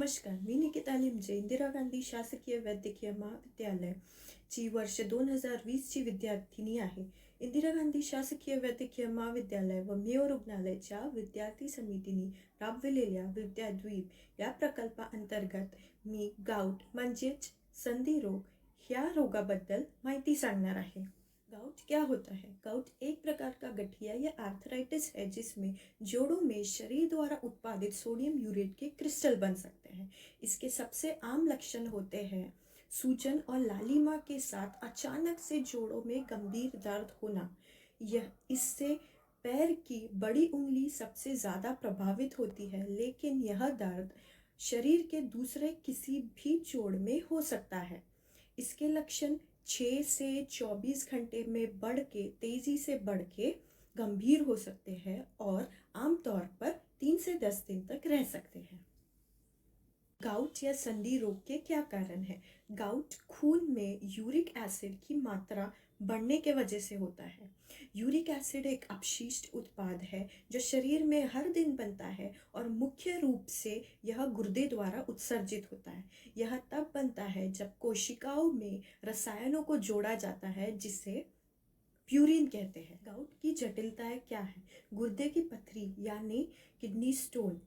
नमस्कार, मी निकिता लिमजे इंदिरा गांधी शासकीय वैद्यकीय महाविद्यालयाची वर्ष 2020ची विद्यार्थिनी आहे. इंदिरा गांधी शासकीय वैद्यकीय महाविद्यालय व मेयो रुग्णालयाच्या विद्यार्थी समितीने राबविलेल्या विद्याद्वीप या प्रकल्पाअंतर्गत मी गाउट म्हणजेच संधिरोग ह्या रोगाबद्दल माहिती सांगणार आहे. गाउट क्या होता है? गाउट एक प्रकार का गठिया या आर्थराइटिस है जिसमें जोड़ों में शरीर द्वारा उत्पादित सोडियम यूरेट के क्रिस्टल बन सकते हैं। इसके सबसे आम लक्षण होते हैं सूजन और लालिमा के साथ अचानक से जोड़ों में गंभीर दर्द होना। यह इससे पैर की बड़ी उंगली सबसे ज़्यादा प्रभावित होती है, लेकिन यह दर्द शरीर के दूसरे किसी भी जोड़ में हो सकता है। इसके लक्षण 6 से 24 घंटे में तेज़ी से बढ़ के गंभीर हो सकते हैं और आमतौर पर 3 से 10 दिन तक रह सकते हैं। गाउट या संधि रोग के क्या कारण है? गाउट खून में यूरिक एसिड की मात्रा बढ़ने के वजह से होता है। यूरिक एसिड एक अपशिष्ट उत्पाद है जो शरीर में हर दिन बनता है और मुख्य रूप से यह गुर्दे द्वारा उत्सर्जित होता है। यह तब बनता है जब कोशिकाओं में रसायनों को जोड़ा जाता है जिसे प्यूरिन कहते हैं। गाउट की जटिलताएं क्या है? गुर्दे की पथरी यानी किडनी स्टोन।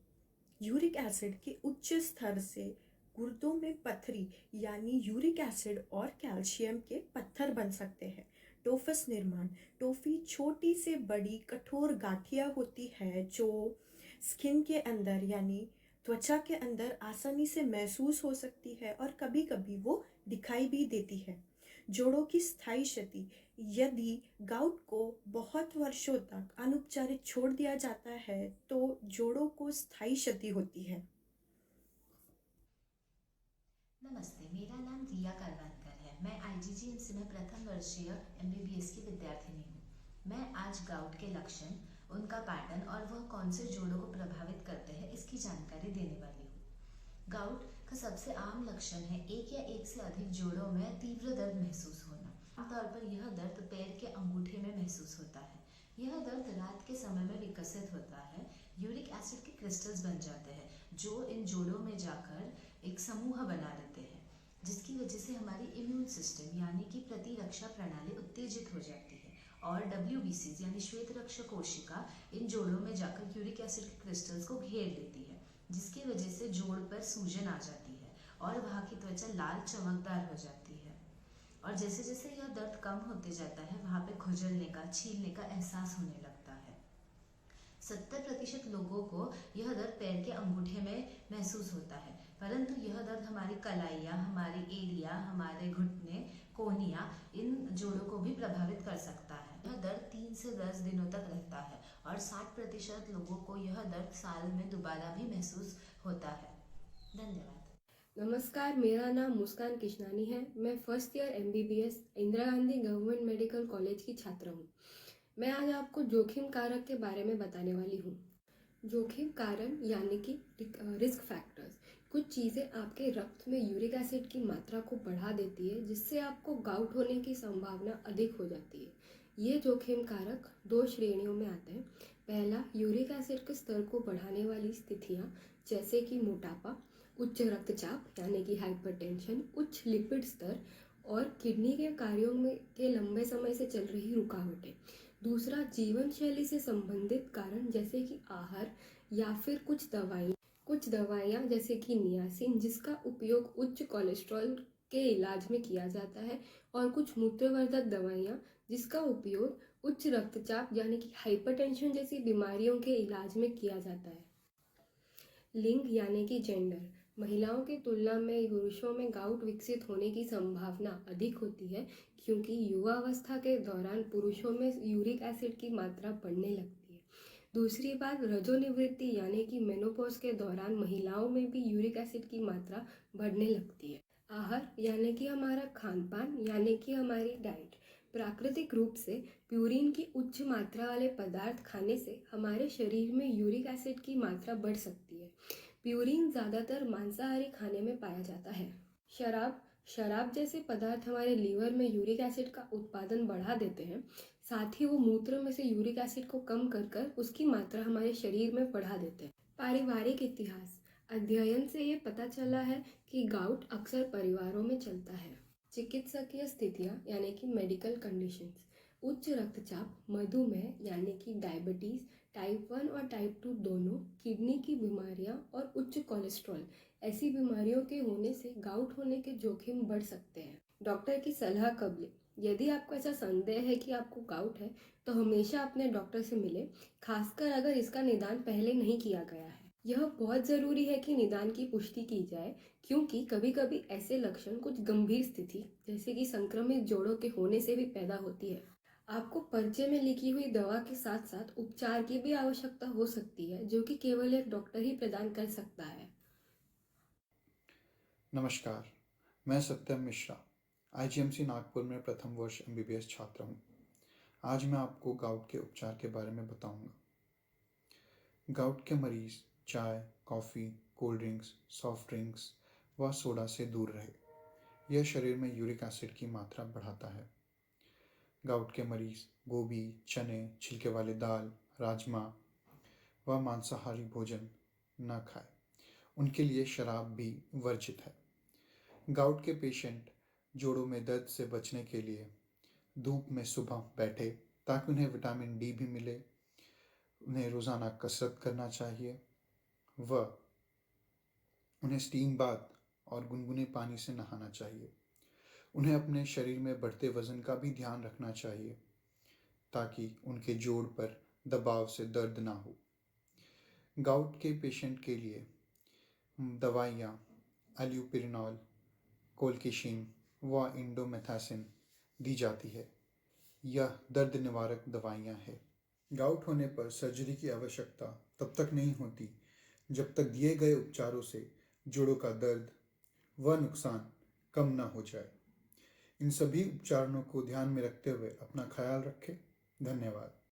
यूरिक एसिड के उच्च स्तर से गुर्दों में पथरी यानी यूरिक एसिड और कैल्शियम के पत्थर बन सकते हैं। टोफस निर्माण। टोफी छोटी से बड़ी कठोर गांठिया होती है जो स्किन के अंदर यानी त्वचा के अंदर आसानी से महसूस हो सकती है और कभी कभी वो दिखाई भी देती है। जोड़ों की स्थायी क्षति। यदि गाउट को बहुत वर्षों तक अनुपचारित छोड़ दिया जाता है तो जोड़ों को स्थायी क्षति होती है। नमस्ते, मेरा नाम रिया करवानकर है। मैं IGGMC में प्रथम वर्षीय MBBS की विद्यार्थिनी हूँ। मैं आज गाउट के लक्षण, उनका पैटर्न और वह कौन से जोड़ों को प्रभावित करते हैं इसकी जानकारी देने वाली हूँ। गाउट का सबसे आम लक्षण है एक या एक से अधिक जोड़ों में तीव्र दर्द महसूस होना। आमतौर पर यह दर्द पैर के अंगूठे में महसूस होता है। यह दर्द रात के समय में विकसित होता है। यूरिक एसिड के क्रिस्टल्स बन जाते हैं जो इन जोड़ों में जाकर एक समूह बना लेते हैं, जिसकी वजह से हमारी इम्यून सिस्टम यानी कि प्रतिरक्षा प्रणाली उत्तेजित हो जाती है और WBCs यानी श्वेत रक्त कोशिका इन जोड़ों में जाकर यूरिक एसिड के क्रिस्टल्स को घेर लेती है, जिसकी वजह से जोड़ पर सूजन आ जाती है और वहाँ की त्वचा लाल चमकदार हो जाती है। और जैसे जैसे यह दर्द कम होते जाता है वहाँ पे खुजलने का, छीलने का एहसास होने लगता है। 70% लोगों को यह दर्द पैर के अंगूठे में महसूस होता है, परंतु यह दर्द हमारी कलाइयाँ, हमारी एड़ियाँ, हमारे घुटने, कोहनियाँ इन जोड़ों को भी प्रभावित कर सकता है। यह दर्द 3 से 10 दिनों तक रहता है और 60% लोगों को यह दर्द साल में दोबारा भी महसूस होता है। धन्यवाद। नमस्कार, मेरा नाम मुस्कान किशनानी है। मैं first year MBBS Indira Gandhi government medical college की छात्र हूँ। मैं आज आपको जोखिम कारक के बारे में बताने वाली हूँ। जोखिम कारण यानी कि रिस्क फैक्टर्स, कुछ चीज़ें आपके रक्त में यूरिक एसिड की मात्रा को बढ़ा देती है जिससे आपको गाउट होने की संभावना अधिक हो जाती है। ये जोखिम कारक 2 श्रेणियों में आते हैं। पहला, यूरिक एसिड के स्तर को बढ़ाने वाली स्थितियाँ जैसे कि मोटापा, उच्च रक्तचाप यानी कि हाइपरटेंशन, उच्च लिपिड स्तर और किडनी के कार्यों में के लंबे समय से चल रही रुकावटें। दूसरा, जीवन शैली से संबंधित कारण जैसे कि आहार या फिर कुछ दवाइयाँ जैसे कि नियासिन जिसका उपयोग उच्च कोलेस्ट्रॉल के इलाज में किया जाता है और कुछ मूत्रवर्धक दवाइयाँ जिसका उपयोग उच्च रक्तचाप यानी कि हाइपरटेंशन जैसी बीमारियों के इलाज में किया जाता है। लिंग यानी कि जेंडर, महिलाओं की तुलना में पुरुषों में गाउट विकसित होने की संभावना अधिक होती है क्योंकि युवावस्था के दौरान पुरुषों में यूरिक एसिड की मात्रा बढ़ने लगती है। दूसरी बात, रजोनिवृत्ति यानी कि मेनोपॉज के दौरान महिलाओं में भी यूरिक एसिड की मात्रा बढ़ने लगती है। आहार यानी कि हमारा खान पान यानी कि हमारी डाइट। प्राकृतिक रूप से प्यूरिन की उच्च मात्रा वाले पदार्थ खाने से हमारे शरीर में यूरिक एसिड की मात्रा बढ़ सकती है। प्यूरिन ज़्यादातर मांसाहारी खाने में पाया जाता है। शराब जैसे पदार्थ हमारे लीवर में यूरिक एसिड का उत्पादन बढ़ा देते हैं, साथ ही वो मूत्र में से यूरिक एसिड को कम कर कर उसकी मात्रा हमारे शरीर में बढ़ा देते हैं। पारिवारिक इतिहास, अध्ययन से ये पता चला है कि गाउट अक्सर परिवारों में चलता है। चिकित्सकीय स्थितियाँ यानी कि मेडिकल कंडीशंस, उच्च रक्तचाप, मधुमेह यानी कि डायबिटीज़, टाइप 1 और टाइप 2 दोनों, किडनी की बीमारियाँ और उच्च कोलेस्ट्रॉल, ऐसी बीमारियों के होने से गाउट होने के जोखिम बढ़ सकते हैं। डॉक्टर की सलाह कब लें? यदि आपको ऐसा संदेह है कि आपको गाउट है, तो हमेशा अपने डॉक्टर से मिलें, खासकर अगर इसका निदान पहले नहीं किया गया है। यह बहुत ज़रूरी है कि निदान की पुष्टि की जाए, क्योंकि कभी-कभी ऐसे लक्षण कुछ गंभीर स्थिति जैसे कि संक्रमित जोड़ों के होने से भी पैदा होती है। आपको पर्चे में लिखी हुई दवा के साथ साथ उपचार की भी आवश्यकता हो सकती है, जो कि केवल एक डॉक्टर ही प्रदान कर सकता है। नमस्कार, मैं सत्यम मिश्रा, आईजीएमसी नागपुर में प्रथम वर्ष एमबीबीएस छात्र हूँ। आज मैं आपको गाउट के उपचार के बारे में बताऊंगा। गाउट के मरीज चाय, coffee, cold drinks, soft drinks व सोडा से दूर रहे। यह शरीर में यूरिक एसिड की मात्रा बढ़ाता है। गाउट के मरीज गोभी, चने, छिलके वाले दाल, राजमा व मांसाहारी भोजन न खाएं। उनके लिए शराब भी वर्जित है। गाउट के पेशेंट जोड़ों में दर्द से बचने के लिए धूप में सुबह बैठे ताकि उन्हें विटामिन डी भी मिले। उन्हें रोज़ाना कसरत करना चाहिए व उन्हें स्टीम बाथ और गुनगुने पानी से नहाना चाहिए। उन्हें अपने शरीर में बढ़ते वज़न का भी ध्यान रखना चाहिए ताकि उनके जोड़ पर दबाव से दर्द ना हो। गाउट के पेशेंट के लिए दवाइयाँ एल्यूपिरिनॉल, कोल्किशीन व इंडोमेथासिन दी जाती है। यह दर्द निवारक दवाइयाँ हैं। गाउट होने पर सर्जरी की आवश्यकता तब तक नहीं होती जब तक दिए गए उपचारों से जोड़ों का दर्द व नुकसान कम न हो जाए। इन सभी उपचारों को ध्यान में रखते हुए अपना ख्याल रखें। धन्यवाद।